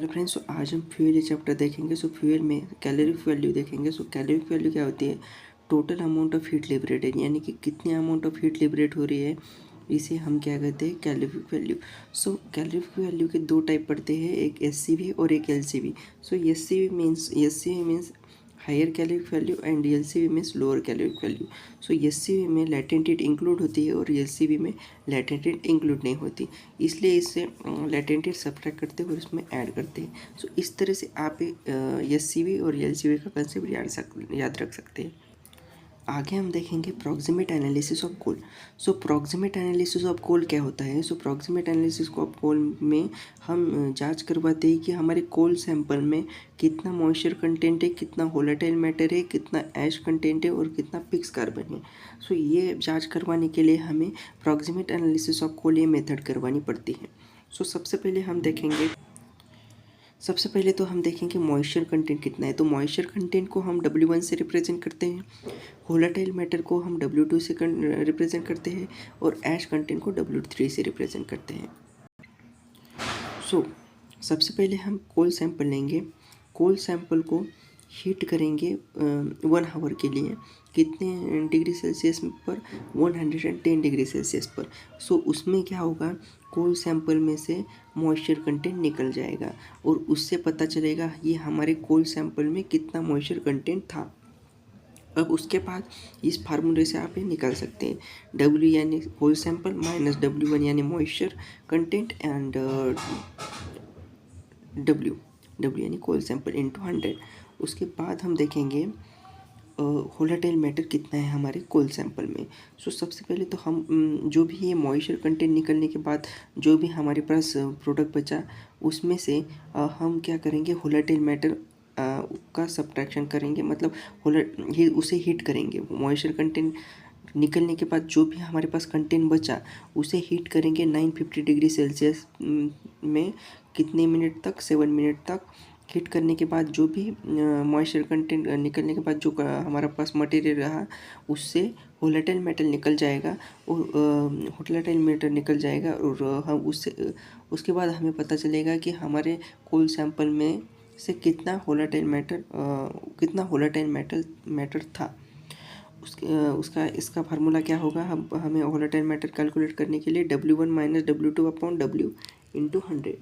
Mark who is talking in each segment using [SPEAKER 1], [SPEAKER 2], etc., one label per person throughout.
[SPEAKER 1] Hello friends, तो आज हम फ्यूल ये चैप्टर देखेंगे। सो फ्यूल में कैलोरिक वैल्यू देखेंगे। सो कैलोरिक वैल्यू क्या होती है? Total amount of heat liberated, यानी कि कितनी अमाउंट ऑफ हीट लिबरेट हो रही है, इसे हम क्या कहते हैं? Caloric value. So caloric value के दो टाइप पड़ते हैं, एक एससीवी और एक LCV. So SCV means higher caloric value and LCV means lower caloric value. So SCV में लेटेंट हीट इंक्लूड होती है और एलसीवी में लेटेंट हीट इंक्लूड नहीं होती, इसलिए इससे लेटेंट हीट सब्ट्रैक्ट करते हैं और इसमें ऐड करते हैं। सो इस तरह से आप एससीवी और एलसीवी का कंसेप्ट याद रख सकते हैं। आगे हम देखेंगे proximate analysis of coal. So proximate analysis of coal क्या होता है? So proximate analysis of coal में हम जांच करवाते हैं कि हमारे कोल सैंपल में कितना मॉइस्चर कंटेंट है, कितना वोलेटाइल मैटर है, कितना ऐश कंटेंट है और कितना फिक्स कार्बन है। सो ये जांच करवाने के लिए हमें प्रॉक्सिमेट एनालिसिस ऑफ कोल ये मेथड करवानी पड़ती है। सो सबसे पहले तो हम देखेंगे मॉइस्चर कंटेंट कितना है। तो मॉइस्चर कंटेंट को हम W1 से रिप्रेजेंट करते हैं, वोलेटाइल मैटर को हम W2 से रिप्रेजेंट करते हैं और ऐश कंटेंट को W3 से रिप्रेजेंट करते हैं। सो सबसे पहले हम कोल सैंपल लेंगे। कोल सैंपल को हीट करेंगे 1 आवर के लिए। कितने डिग्री सेल्सियस पर? 110 डिग्री सेल्सियस पर। सो उसमें क्या होगा? कोल सैंपल में से मॉइस्चर कंटेंट निकल जाएगा और उससे पता चलेगा ये हमारे कोल सैंपल में कितना मॉइस्चर कंटेंट था। अब उसके बाद इस फार्मूले से आप ये निकाल सकते हैं, W यानी कोल सैंपल माइनस W1 यानी मॉइस्चर कंटेंट एंड W यानी कोल सैंपल इंटू 100। उसके बाद हम देखेंगे वोलेटाइल मैटर कितना है हमारे कोल सैंपल में। सो सबसे पहले तो हम जो भी ये मॉइस्चर कंटेंट निकलने के बाद जो भी हमारे पास प्रोडक्ट बचा, उसमें से हम क्या करेंगे? वोलेटाइल मैटर का सब्ट्रैक्शन करेंगे, मतलब उसे हीट करेंगे। मॉइस्चर कंटेंट निकलने के बाद जो भी हमारे पास कंटेंट बचा उसे हीट करेंगे 950 डिग्री सेल्सियस में। कितने मिनट तक? 7 मिनट तक। हीट करने के बाद जो भी मॉइस्चर कंटेंट निकलने के बाद जो हमारा पास मटेरियल रहा, उससे वोलेटाइल मेटल निकल जाएगा और वोलेटाइल मेटल निकल जाएगा और हम उसके बाद हमें पता चलेगा कि हमारे कोल सैंपल में से कितना वोलेटाइल मैटर था। इसका फार्मूला क्या होगा? हमें वोलेटाइल मैटर कैलकुलेट करने के लिए W1 minus W2 upon W into 100।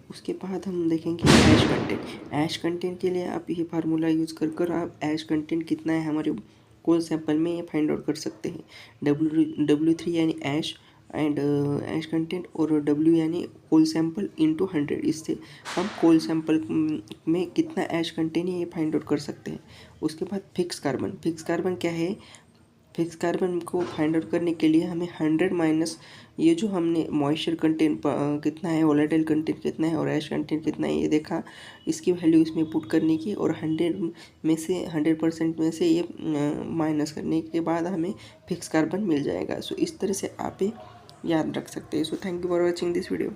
[SPEAKER 1] उसके बाद हम देखेंगे ऐश कंटेंट। ऐश कंटेंट के लिए आप ये फार्मूला यूज़ कर आप ऐश कंटेंट कितना है हमारे कोल सैंपल में ये फाइंड आउट कर सकते हैं। W3 यानी ऐश एंड ऐश कंटेंट और W यानी कोल सैंपल इंटू 100। इससे हम कोल सैंपल में कितना ऐश कंटेंट है ये फाइंड आउट कर सकते हैं। उसके बाद फिक्स कार्बन क्या है? फिक्स कार्बन को फाइंड आउट करने के लिए हमें 100 माइनस ये जो हमने मॉइस्चर कंटेंट कितना है, वोलेटाइल कंटेंट कितना है और ऐश कंटेंट कितना है ये देखा, इसकी वैल्यू इसमें पुट करने की और 100% में से ये माइनस करने के बाद हमें फिक्स कार्बन मिल जाएगा। सो इस तरह से आप याद रख सकते हैं। So thank you for watching this video.